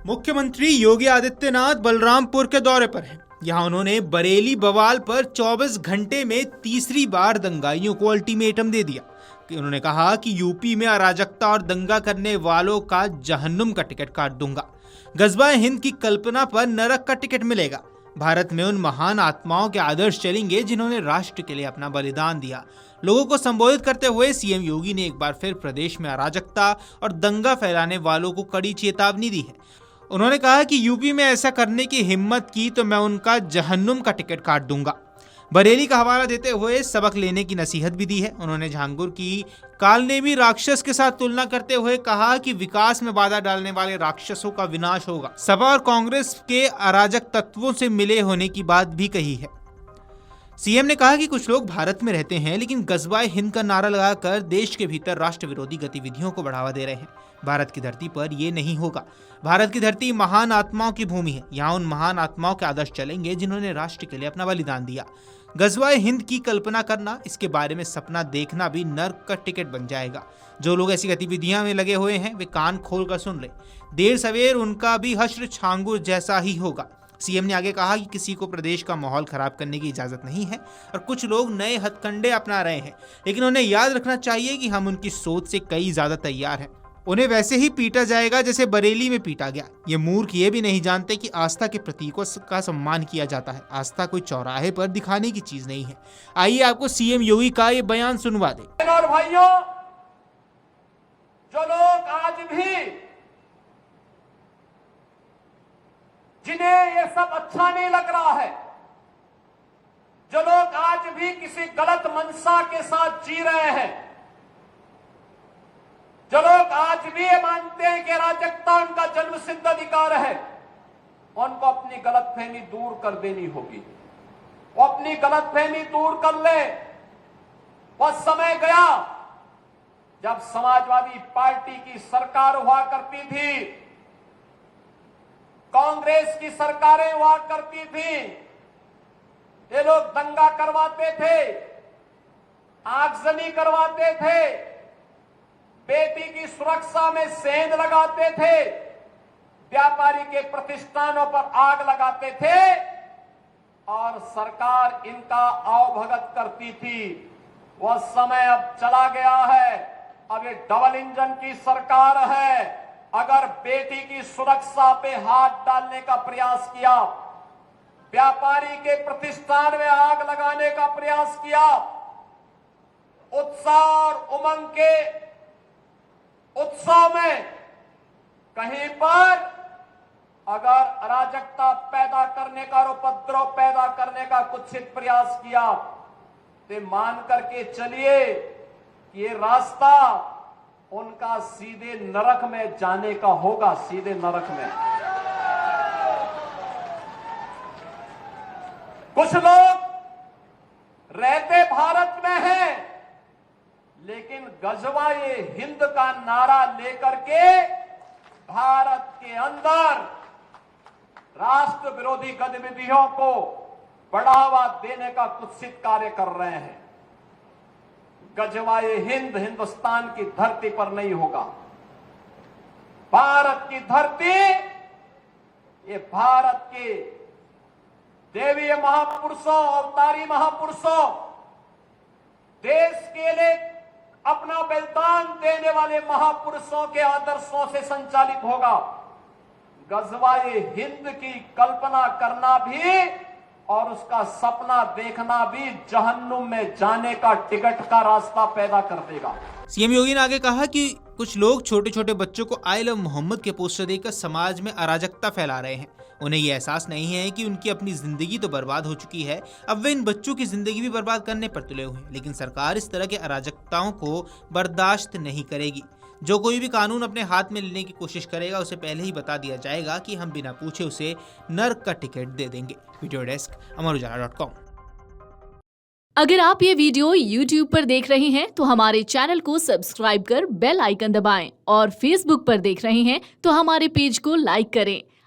मुख्यमंत्री योगी आदित्यनाथ बलरामपुर के दौरे पर हैं। यहां उन्होंने बरेली बवाल पर 24 घंटे में तीसरी बार दंगाइयों को अल्टीमेटम दे दिया कि उन्होंने कहा कि यूपी में अराजकता और दंगा करने वालों का जहन्नुम का टिकट काट दूंगा। गजवाए हिंद की कल्पना पर नरक का टिकट मिलेगा। भारत में उन महान आत्माओं के आदर्श चलेंगे जिन्होंने राष्ट्र के लिए अपना बलिदान दिया। लोगों को संबोधित करते हुए सीएम योगी ने एक बार फिर प्रदेश में अराजकता और दंगा फैलाने वालों को कड़ी चेतावनी दी है। उन्होंने कहा कि यूपी में ऐसा करने की हिम्मत की तो मैं उनका जहन्नुम का टिकट काट दूंगा। बरेली का हवाला देते हुए सबक लेने की नसीहत भी दी है। उन्होंने झांगुर की कालनेमी राक्षस के साथ तुलना करते हुए कहा कि विकास में बाधा डालने वाले राक्षसों का विनाश होगा। सपा और कांग्रेस के अराजक तत्वों से मिले होने की बात भी कही है। सीएम ने कहा कि कुछ लोग भारत में रहते हैं लेकिन गजवाए हिंद का नारा लगाकर देश के भीतर राष्ट्र विरोधी गतिविधियों को बढ़ावा दे रहे हैं। भारत की धरती पर ये नहीं होगा। भारत की धरती महान आत्माओं की भूमि है। यहाँ उन महान आत्माओं के आदर्श चलेंगे जिन्होंने राष्ट्र के लिए अपना बलिदान दिया। गजवाए हिंद की कल्पना करना, इसके बारे में सपना देखना भी नर्क का टिकट बन जाएगा। जो लोग ऐसी गतिविधियां में लगे हुए हैं वे कान खोल कर सुन ले। देर सवेर उनका भी हश्र छांगुर जैसा ही होगा। सीएम ने आगे कहा कि किसी को प्रदेश का माहौल खराब करने की इजाजत नहीं है और कुछ लोग नए हथकंडे अपना रहे हैं, लेकिन उन्हें याद रखना चाहिए कि हम उनकी सोच से कई ज्यादा तैयार हैं। उन्हें वैसे ही पीटा जाएगा जैसे बरेली में पीटा गया। ये मूर्ख ये भी नहीं जानते कि आस्था के प्रतीकों का सम्मान किया जाता है। आस्था कोई चौराहे पर दिखाने की चीज नहीं है। आइए आपको सीएम योगी का ये बयान सुनवा दे। और भाइयों, जो लोग आज भी जिन्हें ये सब अच्छा नहीं लग रहा है, जो लोग आज भी किसी गलत मंशा के साथ जी रहे हैं, जो लोग आज भी ये मानते हैं कि अराजकता उनका जन्मसिद्ध अधिकार है, उनको अपनी गलतफहमी दूर कर देनी होगी। वो अपनी गलतफहमी दूर कर ले। वह समय गया जब समाजवादी पार्टी की सरकार हुआ करती थी, कांग्रेस की सरकारें हुआ करती थी। ये लोग दंगा करवाते थे, आगजनी करवाते थे, बेटी की सुरक्षा में सेंध लगाते थे, व्यापारी के प्रतिष्ठानों पर आग लगाते थे और सरकार इनका आवभगत करती थी। वह समय अब चला गया है। अब ये डबल इंजन की सरकार है। अगर बेटी की सुरक्षा पे हाथ डालने का प्रयास किया, व्यापारी के प्रतिष्ठान में आग लगाने का प्रयास किया, उत्साह और उमंग के उत्सव में कहीं पर अगर अराजकता पैदा करने का और उपद्रव पैदा करने का कुत्सित प्रयास किया तो मान करके चलिए कि ये रास्ता उनका सीधे नरक में जाने का होगा। सीधे नरक में। कुछ लोग रहते भारत में हैं लेकिन गजवाए हिंद का नारा लेकर के भारत के अंदर राष्ट्र विरोधी गतिविधियों को बढ़ावा देने का कुत्सित कार्य कर रहे हैं। गजवाए हिंद हिंदुस्तान की धरती पर नहीं होगा। भारत की धरती, ये भारत के देवीय महापुरुषों, अवतारी महापुरुषों, देश के लिए अपना बलिदान देने वाले महापुरुषों के आदर्शों से संचालित होगा। गजवाए हिंद की कल्पना करना भी और उसका सपना देखना भी जहन्नुम में जाने का टिकट का रास्ता पैदा कर देगा। सीएम योगी ने आगे कहा कि कुछ लोग छोटे छोटे बच्चों को आई लव मोहम्मद के पोस्टर देकर समाज में अराजकता फैला रहे हैं। उन्हें यह एहसास नहीं है कि उनकी अपनी जिंदगी तो बर्बाद हो चुकी है, अब वे इन बच्चों की जिंदगी भी बर्बाद करने पर तुले हुए हैं। लेकिन सरकार इस तरह के अराजकताओं को बर्दाश्त नहीं करेगी। जो कोई भी कानून अपने हाथ में लेने की कोशिश करेगा उसे पहले ही बता दिया जाएगा कि हम बिना पूछे उसे नर्क का टिकट दे देंगे। Video desk Amarujala dot com. अगर आप ये वीडियो YouTube पर देख रहे हैं तो हमारे चैनल को सब्सक्राइब कर बेल आइकन दबाएं और Facebook पर देख रहे हैं तो हमारे पेज को लाइक करें।